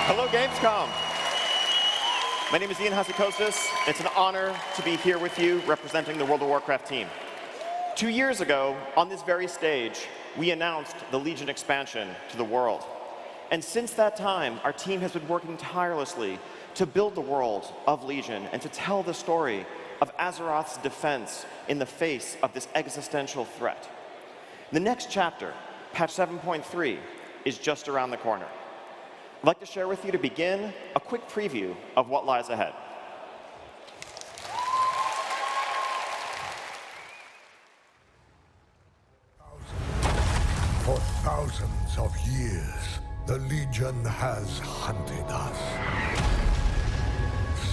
Hello, Gamescom. My name is Ian Hasikostas. It's an honor to be here with you representing the World of Warcraft team. 2 years ago, on this very stage, we announced the Legion expansion to the world. And since that time, our team has been working tirelessly to build the world of Legion and to tell the story of Azeroth's defense in the face of this existential threat. The next chapter, patch 7.3, is just around the corner. I'd like to share with you, to begin, a quick preview of what lies ahead. For thousands of years, the Legion has hunted us.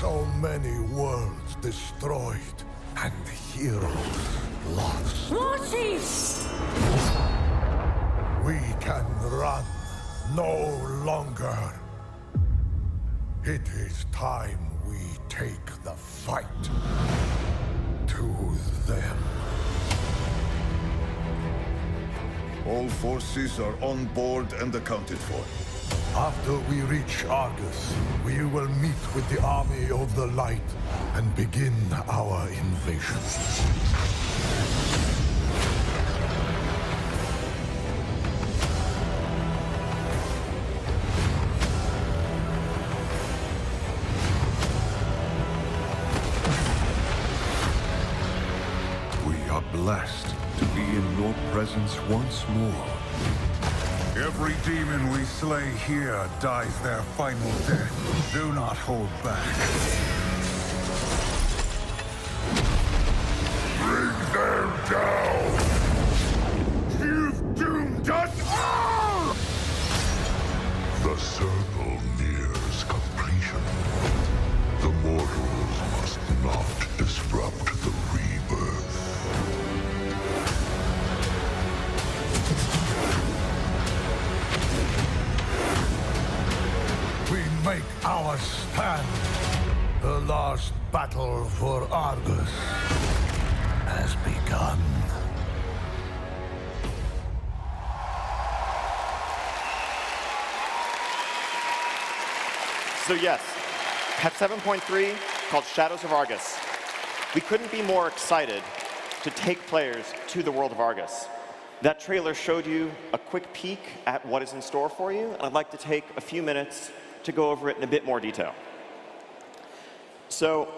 So many worlds destroyed and heroes lost. Mortis! We can run no longer. It is time we take the fight to them. All forces are on board and accounted for. After we reach Argos, we will meet with the army of the light and begin our invasion. Blessed to be in your presence once more. Every demon we slay here dies their final death. Do not hold back. Bring them down! You've doomed us all! The circle nears completion. The mortals must not disrupt the rebirth. Make our stand. The last battle for Argos has begun. So yes, patch 7.3, called Shadows of Argus. We couldn't be more excited to take players to the world of Argus. That trailer showed you a quick peek at what is in store for you, and I'd like to take a few minutes to go over it in a bit more detail. So,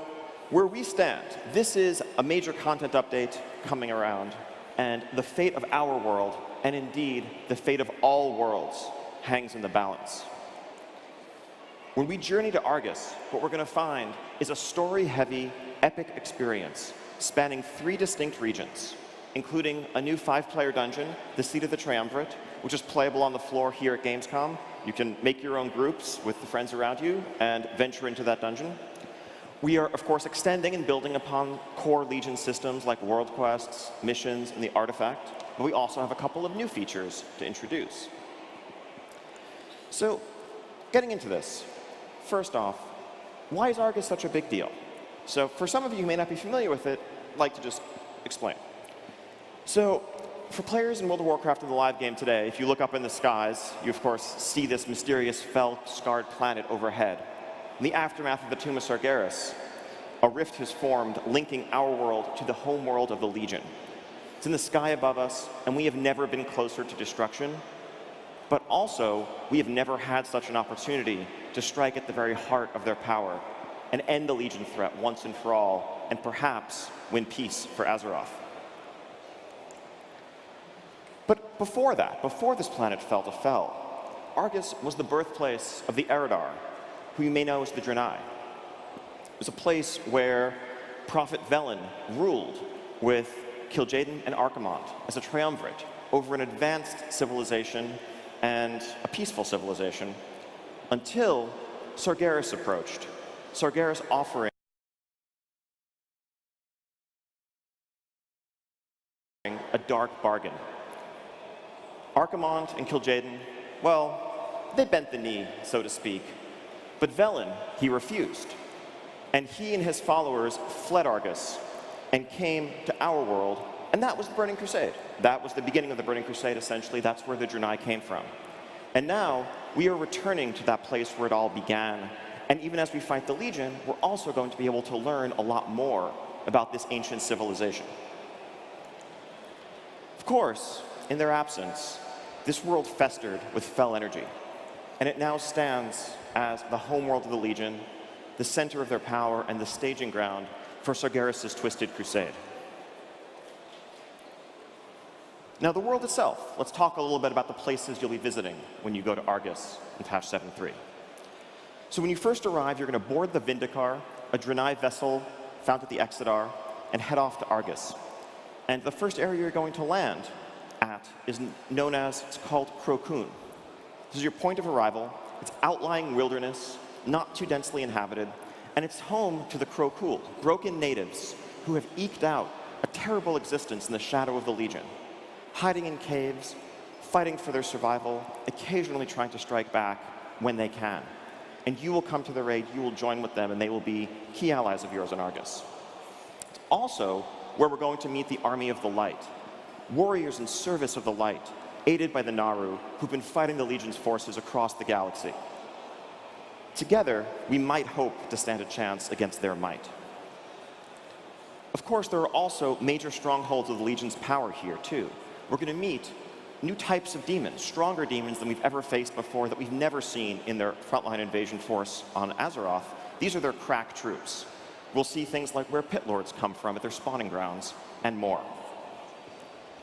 where we stand, this is a major content update coming around, and the fate of our world, and indeed the fate of all worlds, hangs in the balance. When we journey to Argus, what we're going to find is a story-heavy, epic experience spanning 3 distinct regions, including a new 5-player dungeon, the Seat of the Triumvirate, which is playable on the floor here at Gamescom. You can make your own groups with the friends around you and venture into that dungeon. We are, of course, extending and building upon core Legion systems like world quests, missions, and the artifact, but we also have a couple of new features to introduce. So, getting into this, first off, why is Argus such a big deal? So, for some of you who may not be familiar with it, I'd like to just explain. So, for players in World of Warcraft in the live game today, if you look up in the skies, you of course see this mysterious fell-scarred planet overhead. In the aftermath of the Tomb of Sargeras, a rift has formed, linking our world to the home world of the Legion. It's in the sky above us, and we have never been closer to destruction. But also, we have never had such an opportunity to strike at the very heart of their power and end the Legion threat once and for all, and perhaps win peace for Azeroth. But before that, before this planet fell to Fel, Argus was the birthplace of the Eridar, who you may know as the Draenei. It was a place where Prophet Velen ruled with Kil'jaeden and Archimonde as a triumvirate over an advanced civilization and a peaceful civilization, until Sargeras approached. Sargeras offering a dark bargain. Archimonde and Kil'jaeden, well, they bent the knee, so to speak. But Velen, he refused. And he and his followers fled Argus and came to our world And that was the Burning Crusade. That was the beginning of the Burning Crusade, essentially. That's where the Draenei came from. And now, we are returning to that place where it all began. And even as we fight the Legion, we're also going to be able to learn a lot more about this ancient civilization. Of course, in their absence, this world festered with fel energy. And it now stands as the homeworld of the Legion, the center of their power, and the staging ground for Sargeras' Twisted Crusade. Now, the world itself. Let's talk a little bit about the places you'll be visiting when you go to Argos in patch 7.3. So when you first arrive, you're going to board the Vindicar, a Draenei vessel found at the Exodar, and head off to Argos. And the first area you're going to land at is known as, it's called Krokun. This is your point of arrival. It's outlying wilderness, not too densely inhabited, and it's home to the Krokul, broken natives who have eked out a terrible existence in the shadow of the Legion, hiding in caves, fighting for their survival, occasionally trying to strike back when they can. And you will come to their aid, you will join with them, and they will be key allies of yours in Argos. It's also where we're going to meet the Army of the Light, warriors in service of the Light, aided by the Naru, who've been fighting the Legion's forces across the galaxy. Together, we might hope to stand a chance against their might. Of course, there are also major strongholds of the Legion's power here, too. We're going to meet new types of demons, stronger demons than we've ever faced before, that we've never seen in their frontline invasion force on Azeroth. These are their crack troops. We'll see things like where pit lords come from at their spawning grounds, and more.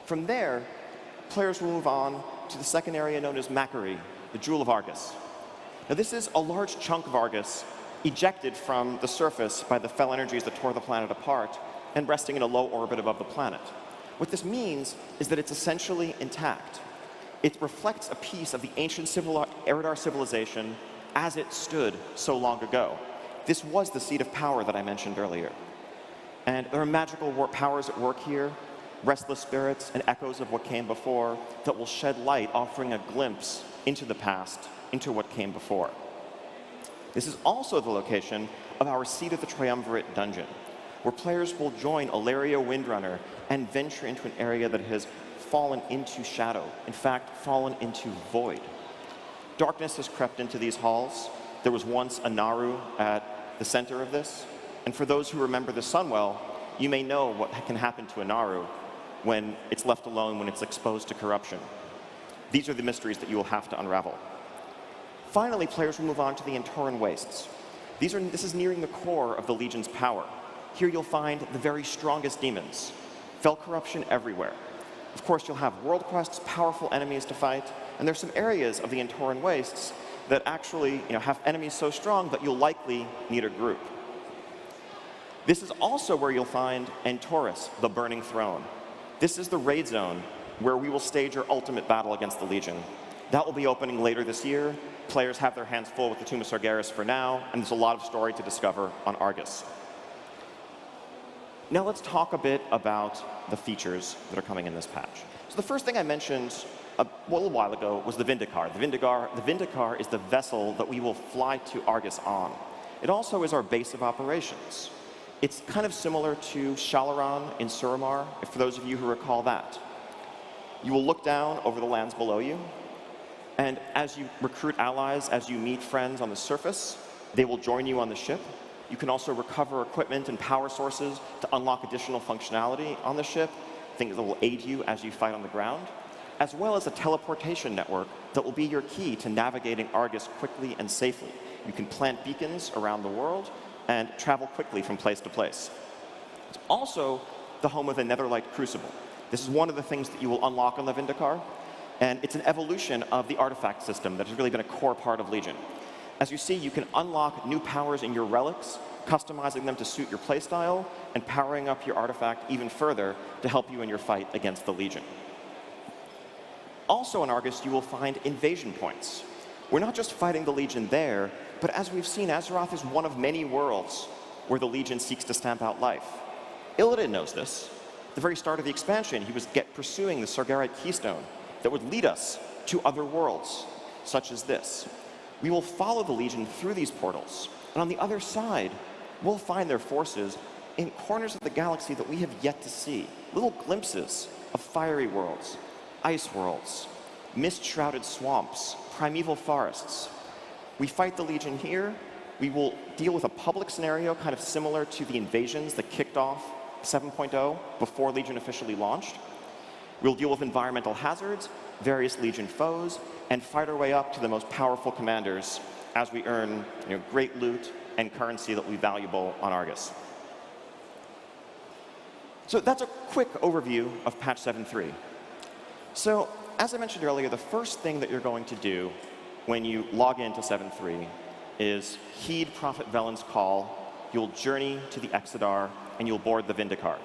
From there, players will move on to the second area known as Macquarie, the Jewel of Argus. Now, this is a large chunk of Argus ejected from the surface by the fel energies that tore the planet apart and resting in a low orbit above the planet. What this means is that it's essentially intact. It reflects a piece of the ancient Eridar civilization as it stood so long ago. This was the seat of power that I mentioned earlier. And there are magical powers at work here, restless spirits and echoes of what came before that will shed light, offering a glimpse into the past, into what came before. This is also the location of our Seat of the Triumvirate dungeon, where players will join Ilaria Windrunner and venture into an area that has fallen into shadow, in fact, fallen into void. Darkness has crept into these halls. There was once a Naru at the center of this, and for those who remember the sun well, you may know what can happen to a Naru when it's left alone, when it's exposed to corruption. These are the mysteries that you will have to unravel. Finally, players will move on to the Antoran Wastes. This is nearing the core of the Legion's power. Here you'll find the very strongest demons, fel corruption everywhere. Of course, you'll have world quests, powerful enemies to fight, and there's some areas of the Antoran Wastes that actually have enemies so strong that you'll likely need a group. This is also where you'll find Antorus, the Burning Throne. This is the raid zone where we will stage our ultimate battle against the Legion. That will be opening later this year. Players have their hands full with the Tomb of Sargeras for now, and there's a lot of story to discover on Argus. Now let's talk a bit about the features that are coming in this patch. So the first thing I mentioned a little while ago was the Vindicar. The Vindicar is the vessel that we will fly to Argus on. It also is our base of operations. It's kind of similar to Shalaran in Suramar, for those of you who recall that. You will look down over the lands below you, and as you recruit allies, as you meet friends on the surface, they will join you on the ship. You can also recover equipment and power sources to unlock additional functionality on the ship, things that will aid you as you fight on the ground, as well as a teleportation network that will be your key to navigating Argus quickly and safely. You can plant beacons around the world and travel quickly from place to place. It's also the home of the Netherlight Crucible. This is one of the things that you will unlock on the Vindicar, and it's an evolution of the artifact system that has really been a core part of Legion. As you see, you can unlock new powers in your relics, customizing them to suit your playstyle, and powering up your artifact even further to help you in your fight against the Legion. Also in Argus, you will find invasion points. We're not just fighting the Legion there, but as we've seen, Azeroth is one of many worlds where the Legion seeks to stamp out life. Illidan knows this. At the very start of the expansion, he was pursuing the Sargerite keystone that would lead us to other worlds, such as this. We will follow the Legion through these portals, and on the other side, we'll find their forces in corners of the galaxy that we have yet to see. Little glimpses of fiery worlds, ice worlds, mist-shrouded swamps, primeval forests. We fight the Legion here. We will deal with a public scenario kind of similar to the invasions that kicked off 7.0 before Legion officially launched. We'll deal with environmental hazards, various Legion foes, and fight our way up to the most powerful commanders as we earn great loot and currency that will be valuable on Argos. So that's a quick overview of patch 7.3. So as I mentioned earlier, the first thing that you're going to do when you log into 7.3 is heed Prophet Velen's call. You'll journey to the Exodar, and you'll board the Vindicar.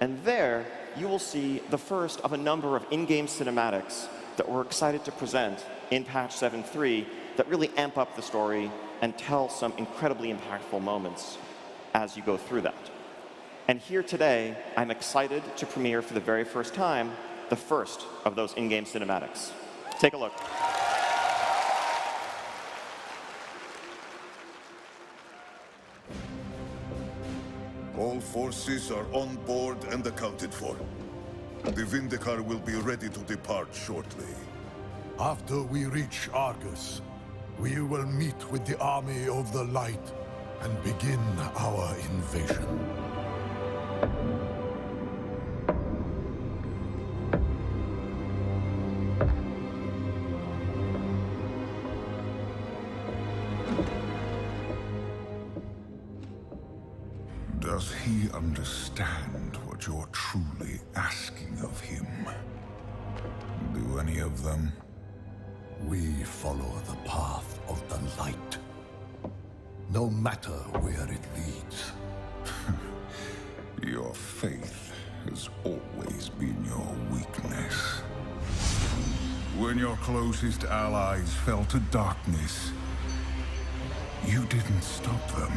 And there, you will see the first of a number of in-game cinematics that we're excited to present in patch 7.3 that really amp up the story and tell some incredibly impactful moments as you go through that. And here today, I'm excited to premiere for the very first time the first of those in-game cinematics. Take a look. All forces are on board and accounted for. The Vindicar will be ready to depart shortly. After we reach Argos, we will meet with the army of the light and begin our invasion. Does he understand what you're truly asking of him? Do any of them? We follow the path of the light, no matter where it leads. Your faith has always been your weakness. When your closest allies fell to darkness, you didn't stop them.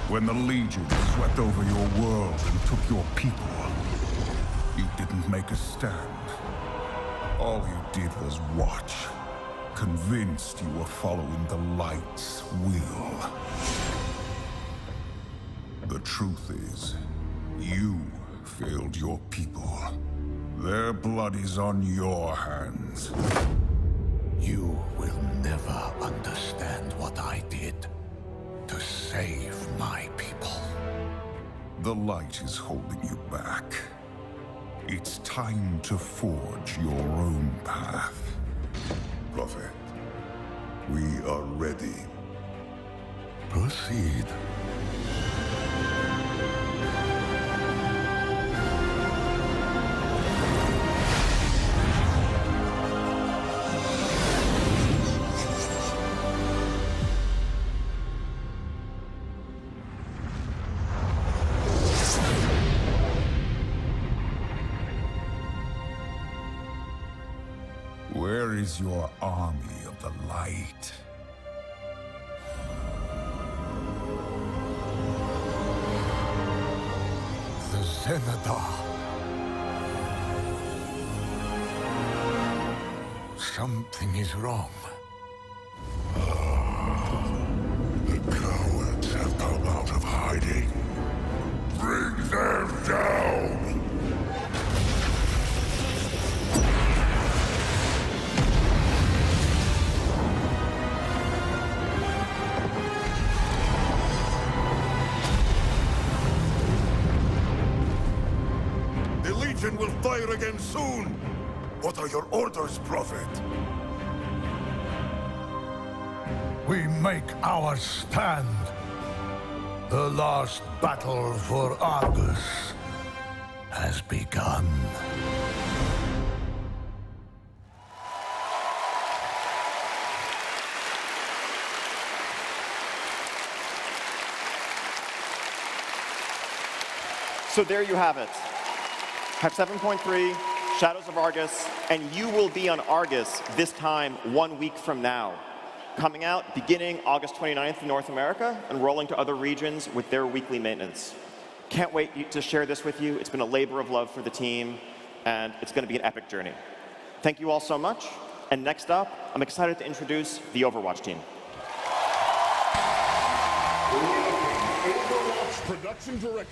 When the Legion swept over your world and took your people, you didn't make a stand. All you did was watch, convinced you were following the light's will. The truth is, you failed your people. Their blood is on your hands. You will never understand what I did to save my people. The light is holding you back. It's time to forge your own path. Prophet, we are ready. Proceed. Where is your army of the light? The Zenadar. Something is wrong. The cowards have come out of hiding. Bring them down! The Legion will fire again soon! What are your orders, Prophet? We make our stand. The last battle for Argos has begun. So there you have it. Patch 7.3, Shadows of Argos, and you will be on Argos this time 1 week from now. Coming out beginning August 29th in North America and rolling to other regions with their weekly maintenance. Can't wait to share this with you. It's been a labor of love for the team, and it's going to be an epic journey. Thank you all so much. And next up, I'm excited to introduce the Overwatch team. Production Director.